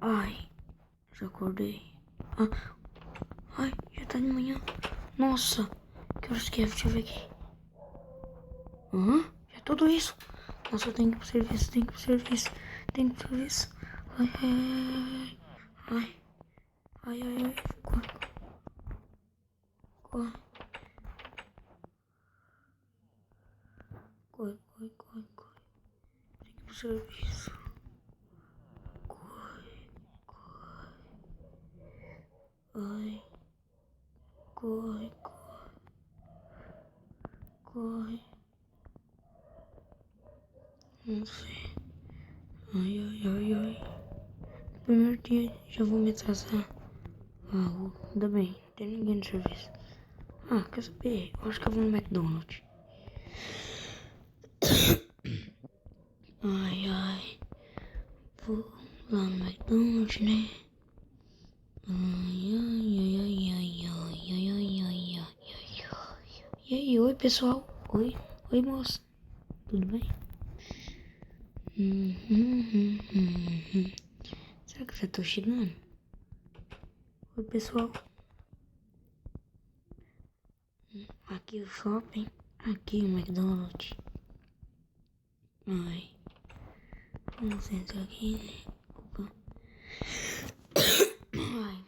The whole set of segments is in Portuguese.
Ai, já acordei. Ai, já tá de manhã. Nossa, que horas que é? Deixa eu ver aqui. Já tudo isso? Nossa, eu tenho que ir pro serviço, tenho que ir pro serviço. Ai, ai, ai, ai, ai, ai, corre, corre, corre, corre, corre, corre. Tem que ir pro serviço. Corre, corre. Ai, corre, corre, corre. Não sei. Ai, ai, ai, ai. Primeiro dia, já vou me atrasar. Ainda bem, não tem ninguém no serviço. Quer saber? Eu acho que eu vou no McDonald's. Ai, ai. Vou lá no McDonald's, né? Ai, ai, ai, ai, ai, ai, ai, ai, ai, ai, ai. E aí, oi, pessoal? Oi, moça. Tudo bem? Será que já tô chegando? Oi, pessoal. Aqui o shopping. Aqui o McDonald's. Ai. Vamos entrar aqui, né? Opa. Ai.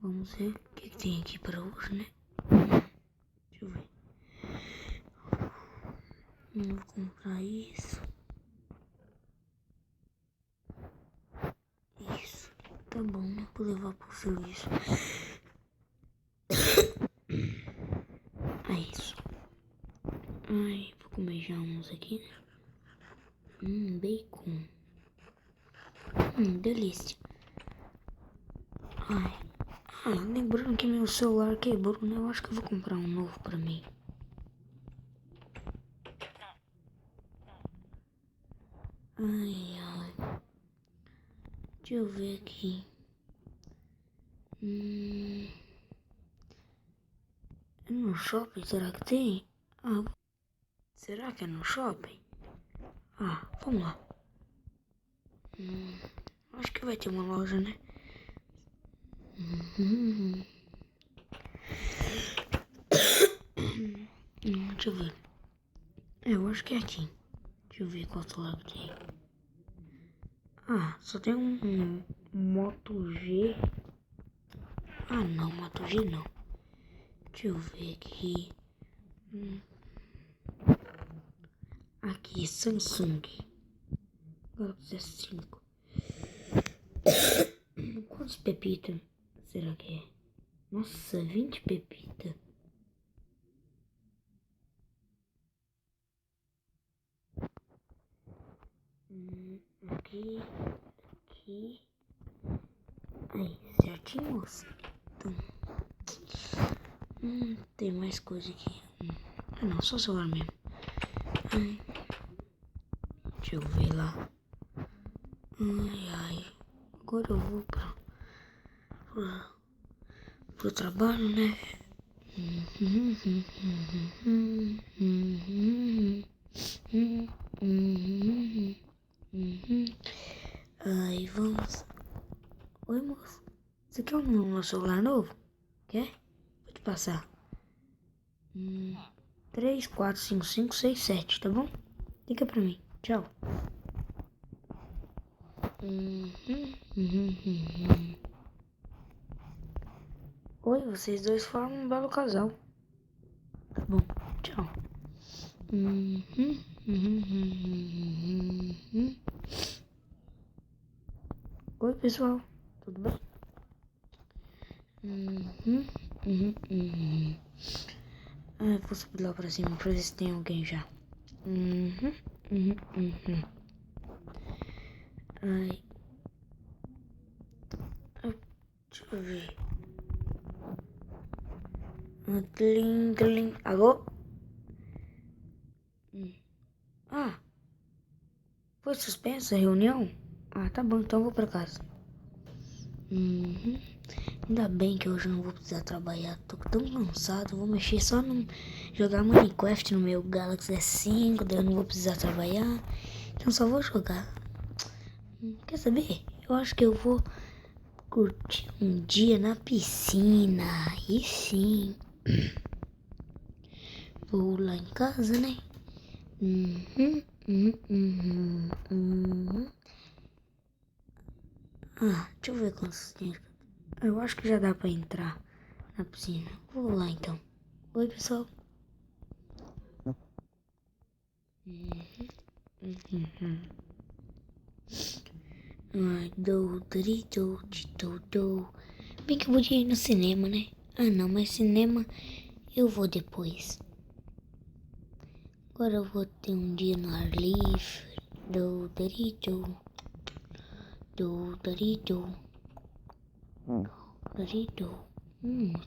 Vamos ver o que tem aqui para hoje, né? Deixa eu ver. Vou comprar isso. Isso. Tá bom, né? Vou levar pro serviço. É isso. Ai, vou comer já uns aqui, né? Bacon. Delícia. Ai. Lembrando que meu celular quebrou, né? Eu acho que eu vou comprar um novo pra mim. Ai, ai. Deixa eu ver aqui. É no shopping, será que tem? Será que é no shopping? Vamos lá. Acho que vai ter uma loja, né? Deixa eu ver. Eu acho que é aqui. Deixa eu ver qual celular tem. Só tem um Moto G. Não, Moto G não. Deixa eu ver aqui. Aqui, Samsung Galaxy S5. Quantos pepitas será que é? Nossa, 20 pepitas. Aqui. Aí, certinho, moça? Então, tem mais coisa aqui. Não, só o celular mesmo. Deixa eu ver lá. Ai. Agora eu vou pro trabalho, né? Aí, vamos. Oi, moço. Você quer um celular novo? Quer? Vou te passar. 3, 4, 5, 5, 6, 7, tá bom? Liga pra mim. Tchau. Oi, vocês dois formam um belo casal. Tá bom, tchau. Oi, pessoal. Tudo bem? Vou subir lá pra cima pra ver se tem alguém já. Ai. Deixa eu ver. Tling. Alô? Foi suspensa a reunião? Tá bom, então eu vou pra casa. Ainda bem que hoje eu não vou precisar trabalhar. Tô tão cansado, vou mexer só no jogar Minecraft no meu Galaxy S5, daí eu não vou precisar trabalhar. Então só vou jogar. Quer saber? Eu acho que eu vou curtir um dia na piscina. Aí sim. Vou lá em casa, né? Ah, deixa eu ver quantos dinheiro. Eu acho que já dá pra entrar na piscina. Vou lá então. Oi, pessoal. Ai, Bem que eu podia ir no cinema, né? Ah, não, mas cinema eu vou depois. Agora eu vou ter um dia no ar livre.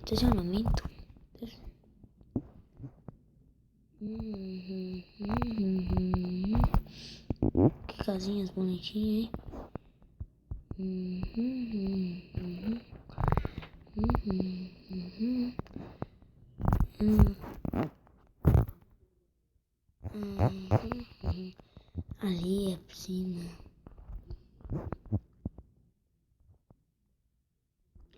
Estacionamento. Que casinhas bonitinhas, hein? Ali é a piscina.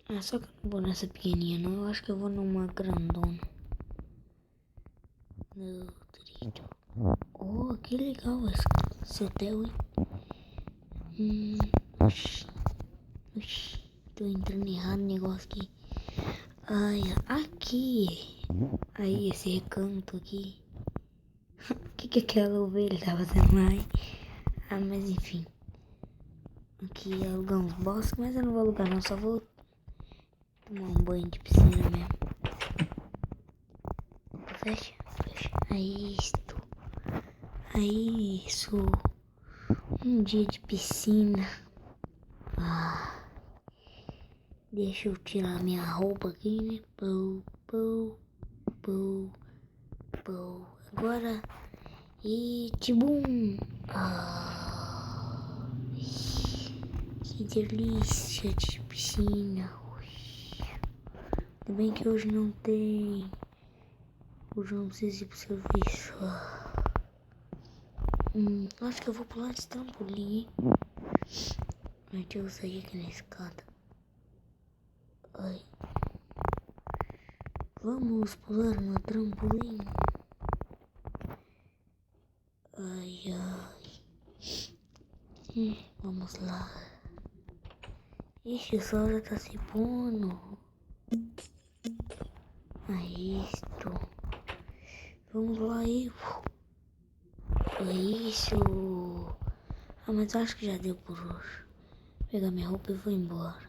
Ah, só que eu não vou nessa pequenininha não. Eu acho que eu vou numa grandona. Oh, que legal esse hotel, hein? Oxi, tô entrando errado no negócio aqui. Ai, aqui. Aí, esse recanto aqui. O que aquela ovelha tá fazendo lá, hein? Ah, mas enfim. Aqui alugar uns bosques, mas eu não vou alugar não, só vou tomar um banho de piscina mesmo. Fecha. Aí isso. Um dia de piscina. Ah, deixa eu tirar minha roupa aqui, né? Agora. E tibum. Ah, que delícia de piscina. Ainda bem que hoje não tem. Hoje eu não preciso ir pro serviço. Acho que eu vou pular esse trampolim, hein? Deixa eu sair aqui na escada. Ai. Vamos pular no trampolim. Ai. Vamos lá. Ixi, o sol já tá se pondo. Isto. Vamos lá aí. É isso. Ah, mas acho que já deu por hoje. Vou pegar minha roupa e vou embora.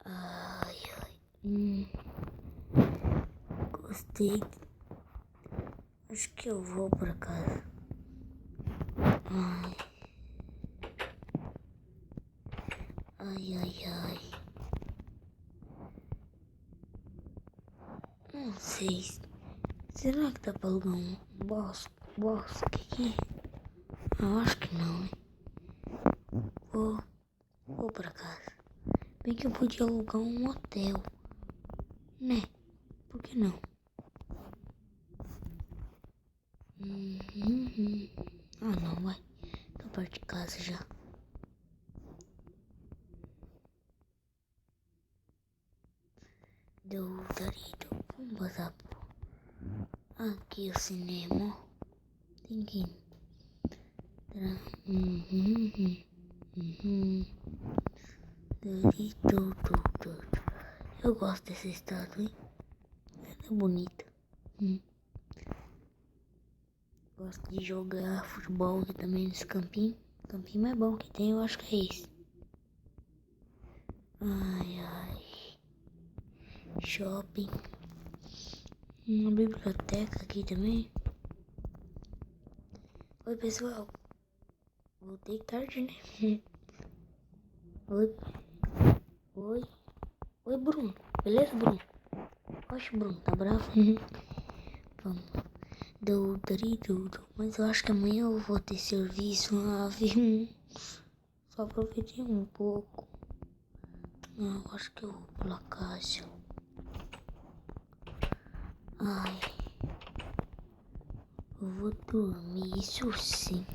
Ai. Gostei. Acho que eu vou pra casa. Ai. Não sei. Será que dá pra alugar um bosque aqui? Eu acho que não, hein? Vou pra casa. Bem que eu podia alugar um hotel. Né? Por que não? Ah, não, vai. Tô perto de casa já. Vamos passar por aqui o cinema. Tem que entrar. Eu gosto dessa estátua, hein? Ela é bonita. Gosto de jogar futebol aqui também nesse campinho. O campinho mais bom que tem, eu acho que é esse. Ai. Shopping. Uma biblioteca aqui também. Oi, pessoal. Voltei tarde, né? Oi, Bruno. Beleza, Bruno? Oxe, Bruno, tá bravo? Vamos. Mas eu acho que amanhã eu vou ter serviço. Só aproveitei um pouco. Eu acho que eu vou pular caixa. Ai. Eu vou dormir, isso sim.